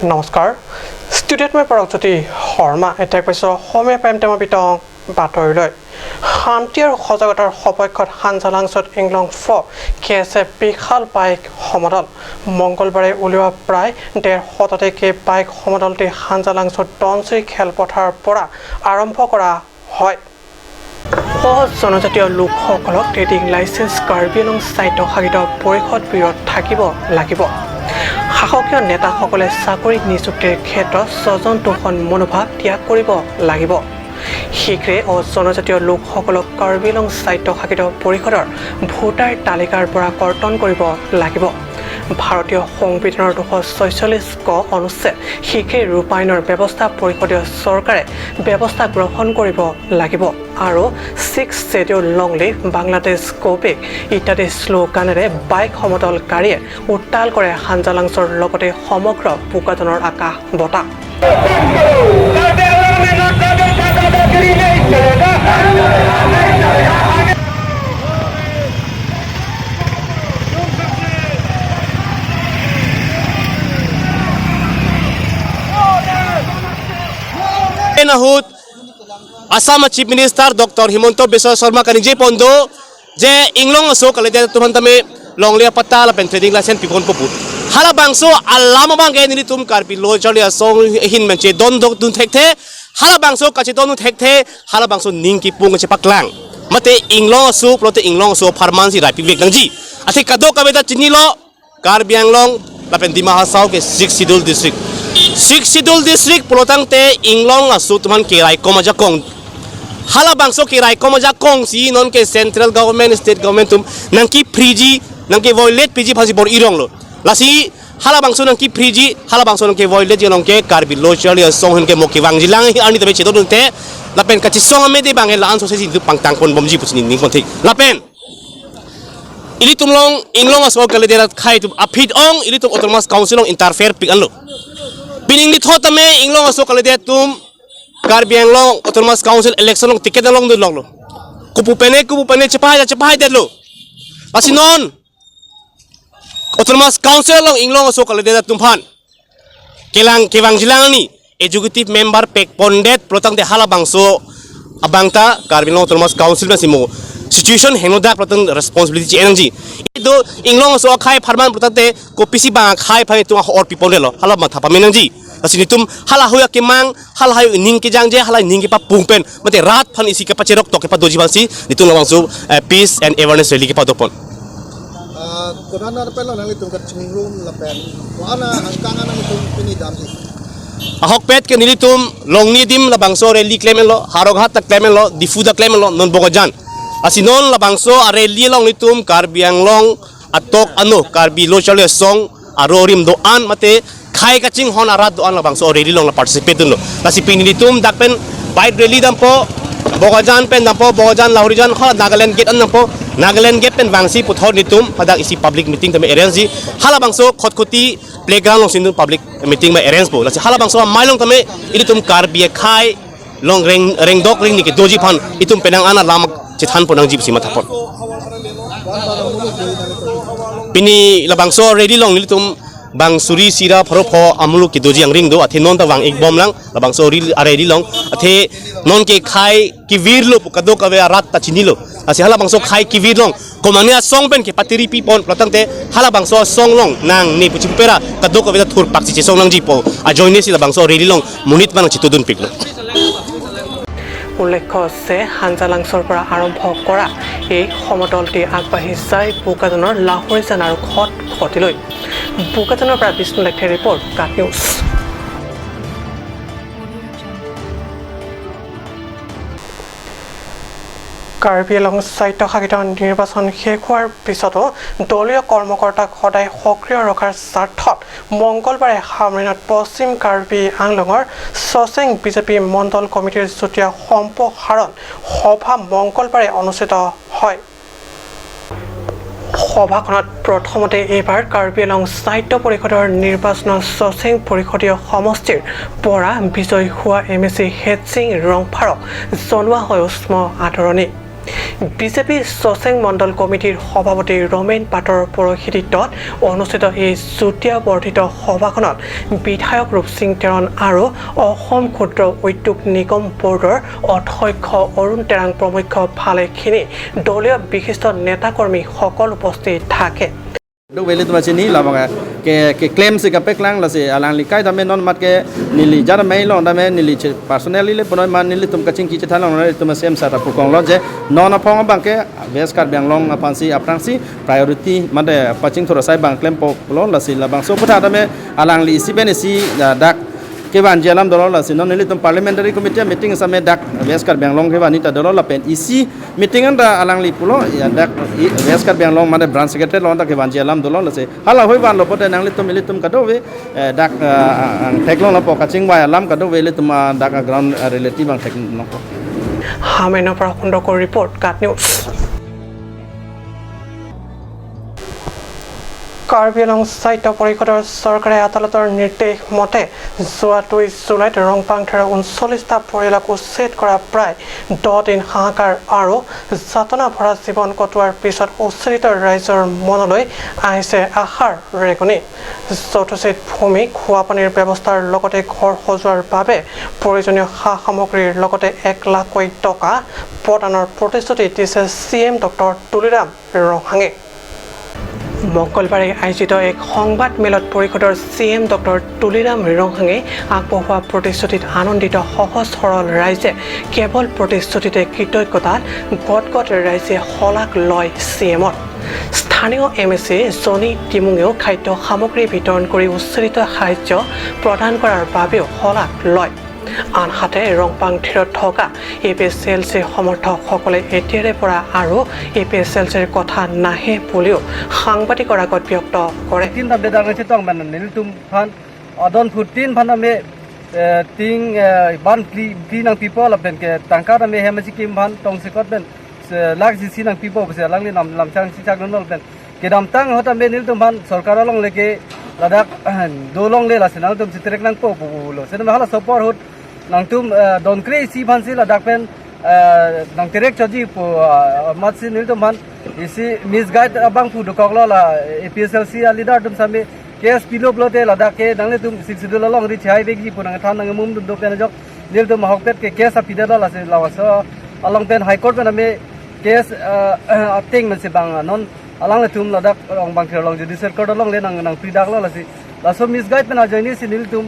নমস্কাৰ ষ্টুডিঅ'ত মই পৰকজ্যোতি শৰ্মা এতিয়া কৈছোঁ অসমীয়া প্ৰাইম টাইমৰ বিতং বাতৰিলৈ শান্তি আৰু সজাগতাৰ সপক্ষত হাঞ্জালাংছত ইংলং KSF বিশাল বাইক সমদল মঙ্গলবাৰে উলিওৱা প্ৰায় 150 শতাধিক বাইক সমদলটি হাঞ্জালাংছত টনশ্ৰী খেলপথাৰৰ পৰা আৰম্ভ কৰা হয় সহজ জনজাতীয় লোকসকলক ট্ৰেডিং লাইসেন্স কাৰ্বি আংলং স্বায়ত্তশাসিত পৰিষদ বিৰত থাকিব লাগিব শাসকীয় নেতাসকলে চাকৰি নিযুক্তিৰ ক্ষেত্ৰত স্বজন তোষণ মনোভাৱ ত্যাগ কৰিব লাগিব শীঘ্ৰে জনজাতীয় লোকসকলক কাৰ্বি আংলং স্বায়ত্তশাসিত পৰিষদৰ ভোটাৰ তালিকাৰ পৰা কৰ্তন কৰিব লাগিব ভাৰতীয় সংবিধানৰ 246 ক অনুচ্ছেদ শীঘ্ৰে ৰূপায়ণৰ ব্যৱস্থা পৰিষদীয় চৰকাৰে ব্যৱস্থা গ্ৰহণ কৰিব লাগিব আৰু 6 শেডিউল লং লিভ বাংলাদেশ কোপেক ইত্যাদি শ্লোগানেৰে বাইক সমদলকাৰীয়ে উত্তাল কৰে হাঞ্জালাংছৰ লগতে সমগ্ৰ বোকাজানৰ আকাশ বতাহ Assam Chief Minister Dr. Himanta Biswa Sarma kanije pondo je inglong aso kalede tuman tame longlia pata la pen trading license pikon popu hala bangso alama bangge ni tum karpi lo chali asong hin menche don dok dun thekte hala bangso kachi don thekte hala bangso ningki pung che paklang mate inglong aso prote inglong aso farmansi rai pivek nangji athi kado kabeda chini lo karbi anglong la pen dima hasau ke 6 schedule district polotang te inglong aso tuman ke rai komaja kong hala bangso ki rai komaja kong si non ke central government state government tum nangki friji nangki violate pg phasi bor irong lo lasi hala bangso nangki friji hala bangso nangki violate jelong ke karbi lo chali song hen ke moki wangjilang ani tabe chedo dun te lapen kachi song ame de bangel an so se du pangtang kon bomji puchni ning kon thik lapen ili tumlong inglong aso kale de khai tu afit ong ili tum autonomous council ong interfere pik anlo pining ni thotame inglong aso kale de tum Karbi Anglong Autonomous Council election long ticket long do long lo kupu pene cepai det lo pasinon Autonomous Council long inglong so kala de tumphan kelang kewang jilang ni executive member pek pondet protang de hala bangso abangta Karbi Anglong Autonomous Council na simo situation henoda protang responsibility energy do inglong so khai farman protang de ko pisi bang khai phai tu or people lo hala ma thapa menangji asini tum hala hoya ke mang hala hayu ning ke jangje hala ning ke pa pungpen mate rat phan isi ke pa cherok to ke pa doji bansi nitung lawang so peace and awareness rally ke pa dopon kodana pelo nang itung ka chingrum la pen wana angkanga nang itung pini damsi ahok pet ke nilitum longni dim la bangso rally claim lo haroghat tak claim lo difuda claim lo non bogojan asinon la bangso rally long nitum Karbi Anglong atok ano Karbi lo chale song arorim do an mate khai kaching hon arat do an la bangso rally long la participate dun lo lasi pinilitum dakpen bike rally dampo bogojan pen dampo bogojan lahorijan khala Nagaland gate an dampo Nagaland gate pen bangsi puthor nitum padak isi public meeting tame arrange hala bangso khotkoti playground long sindun public meeting ma arrange bo lasi hala bangso mailong tame ilitum Karbi khai long reng dok ring ni ke doji phan itum penang ana lam chithan ponang jip sima thapon pini la bangso ready long ilitum bang suri sira pharo pho amlu ki doji ang ring do athe non ta wang ek bom lang la bang so ready long athe non ke khai ki virlo kado ka ve rat ta chinilo asi hala bang so khai ki virlong komania song pen ke patiri pi pon protang te hala bang so song long nang ni puchi pera kado ka ve thur pak chi song lang ji po a join si la bang so ready long munit man chitudun piklo উল্লেখ্য যে হাঞ্জালাংছৰ পৰা আৰম্ভ কৰা এই সমদলটি আগবাঢ়ি যায় বোকাজানৰ লাহৰিজান আৰু খটখটিলৈ বোকাজানৰ পৰা বিষ্ণু লেখাৰ ৰিপৰ্ট কাট নিউজ কাৰ্বি আংলং স্বায়ত্তশাসিত নিৰ্বাচন শেষ হোৱাৰ পিছতো দলীয় কৰ্মকৰ্তাক সদায় সক্ৰিয় ৰখাৰ স্বাৰ্থত মঙ্গলবাৰে সামৰিনত পশ্চিম কাৰ্বি আংলঙৰ ছচেং বিজেপি মণ্ডল কমিটিৰ যুটীয়া সম্প্ৰসাৰণ সভা মঙ্গলবাৰে অনুষ্ঠিত হয় সভাখনত প্ৰথমতে এইবাৰ কাৰ্বি আংলং সাহিত্য পৰিষদৰ নিৰ্বাচনৰ ছচেং পৰিষদীয় সমষ্টিৰ পৰা বিজয় হোৱা MSC হেডচিং ৰংফাৰক জনোৱা হয় উষ্ম আদৰণি বিজেপি ছচেং মণ্ডল কমিটিৰ সভাপতি ৰমেন পাটৰ পৌৰোহিত্যত অনুষ্ঠিত এই যুটীয়া বৰ্ধিত সভাখনত বিধায়ক ৰূপসিং তেৰণ আৰু অসম ক্ষুদ্ৰ উদ্যোগ নিগম বৰ্ডৰ অধ্যক্ষ অৰুণ তেৰাং প্ৰমুখ্য ভালেখিনি দলীয় বিশিষ্ট নেতাকৰ্মীসকল উপস্থিত থাকে। Duk beli tu macam ni lah bang ke claim si kapek lang lah si alang likai tapi non mat ke nili jar main long tapi nili personal nili pun man nili tum kacing kicit halang nili tum sem sara pukong lo je non apa orang bang ke bes kar bang long apa si aprang si priority made pacing thora sai bang claim po lo lah si lah bang so putah tapi alang li si benesi dak keban jalam dollar lah si non nili tum parliamentary committee meeting sama dak bes kar bang long keban ita dollar lah pen isi meeting anda alang li pulo ya dak bes kar bang long made branch secretary long dak keban jalam dollar lah si halah hoi ban lo pote nang li tum kado we dak teklong lah po kacing wa alam kado we li tum dak ground relative bang tek no po হামেনৰ পৰা সুন্দৰকৈ report কাট news. Karbi Anglong সাহিত্য পৰিষদৰ চৰকাৰে আদালতৰ নিৰ্দেশ মতে যোৱা ২ জুলাইত ৰংপাংথেৰ ৩৯টা পৰিয়ালক উচ্ছেদ কৰা প্ৰায় 10 দিন হাহাকাৰ আৰু যাতনা ভৰা জীৱন কটোৱাৰ পিছত উচ্ছেদিত ৰাইজৰ মনলৈ আহিছে আশাৰ ৰেঙনি। চতুচিত ভূমি খোৱা পানীৰ ব্যৱস্থাৰ লগতে ঘৰ সজোৱাৰ বাবে প্ৰয়োজনীয় সা সামগ্ৰীৰ লগতে 1 লাখ টকা প্ৰদানৰ প্ৰতিশ্ৰুতি দিছে CM ডক্টৰ তুলিৰাম ৰহাঙে। মঙ্গলবাৰে আয়োজিত এক সংবাদ মেলত পৰিষদৰ CM ডক্টৰ তুলিৰাম ৰহাঙে আগবঢ়োৱা প্ৰতিশ্ৰুতিত আনন্দিত সহজ সৰল ৰাইজে কেৱল প্ৰতিশ্ৰুতিতে কৃতজ্ঞতাত গদগদ ৰাইজে শলাগ লয় CMত। স্থানীয় MSC জনি টিমুঙেও খাদ্য সামগ্ৰী বিতৰণ কৰি উচ্ছেদিত সাহায্য প্ৰদান কৰাৰ বাবেও শলাগ লয়। আনহাতে ৰংপাংথিৰত থকা APSLC সমৰ্থকসকলে এতিয়াৰে পৰা আৰু APSLCৰ কথা নাহে বুলিও সাংবাদিকৰ আগত ব্যক্ত কৰে। তিনটা বেদার রয়েছে তো মানে নীলতুম ফান অদন ফুটিন ফান আমি তিং বান ক্লি নাং পিপল আপেন কে টাঙ্কা আমি হেমাজি কিম ফান টং সিকট বেন লাগ জিসি নাং পিপল বসে লাগলি নাম লামচাং সিচাক নল বেন কে দাম টাং হত আমি নীলতুম ফান সরকার লং লেকে লাদাক দোলং লে লাসে নাং তুম সিতরেক নাং পো পুলো সেন হালা সপর হত nang tum don krei si ban si la dak pen nang terek choji po mat si nil tum ban isi misguide abang pu do kok la APSLC leader tum same kes pilo blote la dak ke nang le tum sidu la long ri chai be gi pu nang than nang mum dum do pen jok nil tum hok pet ke kes a pida la se la so along pen high court pen ame kes ating man se bang non alang le tum la dak long bang long judicial court long le nang pridak la si la so misguide pen a joini si nil tum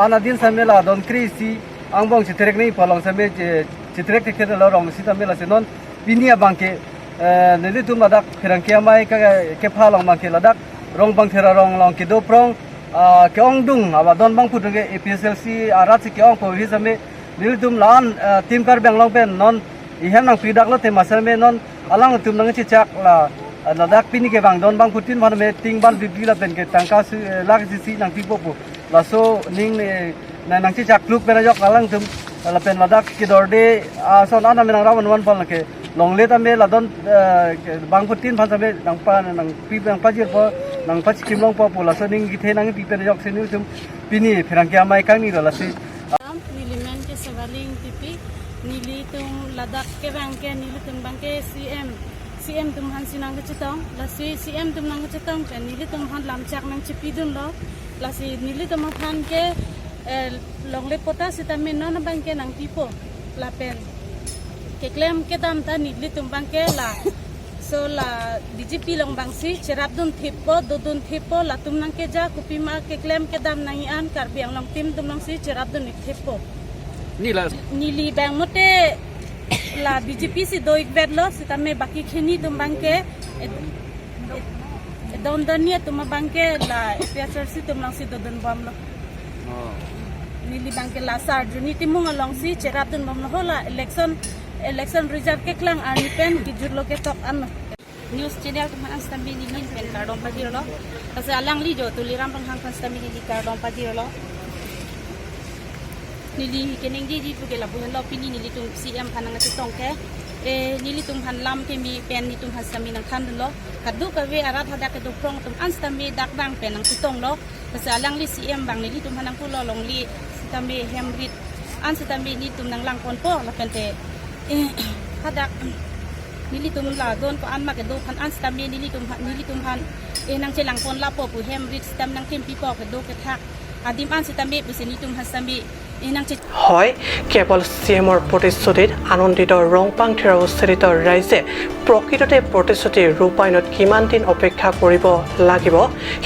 anadin samela don krisi angbong chitrek nei palong same chitrek te khela rong si tamela se non pinia bangke neli tum ladak khirang kia mai ke phalong bangke ladak rong bang thera rong long ke do prong ke ong dung aba don bang phut ge APSLC arat se ke ong po hi same neli tum lan tim kar bang long pen non ihem nang pridak lo te masame non alang tum nang chi chak la ladak pini ke bang don bang phutin man me ting ban bibli la pen ke tangka lag si nang pi popu laso ning nang chi chak kluk pera jok alang tum la pen ladak ki dorde son ana menang rawan wan pal ke long le tambe la don bang putin phan tambe nang pa nang pi bang pa jir po nang pa kim long po po la so ning gi the nang pi pera jok senu tum pini phirang kya mai kang ni la si niliman ke sebaling tipi nili tum ladak ke bang ke nili tum bang ke CM tum han sinang ke chetong la si CM tum nang ke chetong ke nili tum han lam chak nang chipi dun lo la si nili tum han ke long le pota si tamen non bang ke nang tipo la pen ke klem ke dam ta nili tum bang ke la so la DGP long bang si cherap dun thipo do dun thipo la tum nang ke ja kupi ma ke klem ke dam nang an kar biang long tim tum nang si cherap dun thipo ni lah nili bang mote la DGP si doik bed lo si tame baki khini tum bang ke don dania tum bang ke la PSRC tum nang si do dun bam lo nili bang ke la sar juni timung along si cherap dun bam lo hola election reserve ke klang arni pen ki jurlo ke tok an news channel tum an stambi ni pen kardom pagi lo asa alang li jo tuliram pang hang stambi ni kardom pagi lo nili keneng di pu ke la buhan lo pini nili tum CM phanang ati tong ke nili tum han lam ke mi pen ni tum hasami nang khan lo kadu ka we arat hada ke do prong tum an stambi dak bang pen nang tong lo asa alang li CM bang nili tum hanang pu lo long li stambi hemrit an stambi ni tum nang lang kon po la pen te hadak nili tum la don ko an ma ke do phan an stam nili tum phan e nang che lang pon la po pu hem rit stam nang kem pi po ke do ke thak adim an stam be pu se ni tum hasami e nang che হয় কেৱল চিএমৰ প্ৰতিশ্ৰুতিত আনন্দিত ৰংপাং থিৰ উচ্চাৰিত ৰাইজে প্ৰকৃততে প্ৰতিশ্ৰুতি ৰূপায়ণত কিমান দিন অপেক্ষা কৰিব লাগিব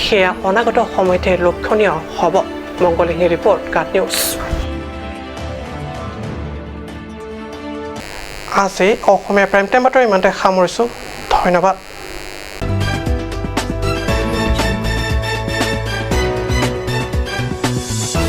সেয়া অনাগত সময়তে লক্ষণীয় হ'ব মংগলিনী ৰিপৰ্ট কাট নিউজ আজি অসমীয়া প্ৰাইম টাইম বাতৰি ইমানতে সামৰিছোঁ ধন্যবাদ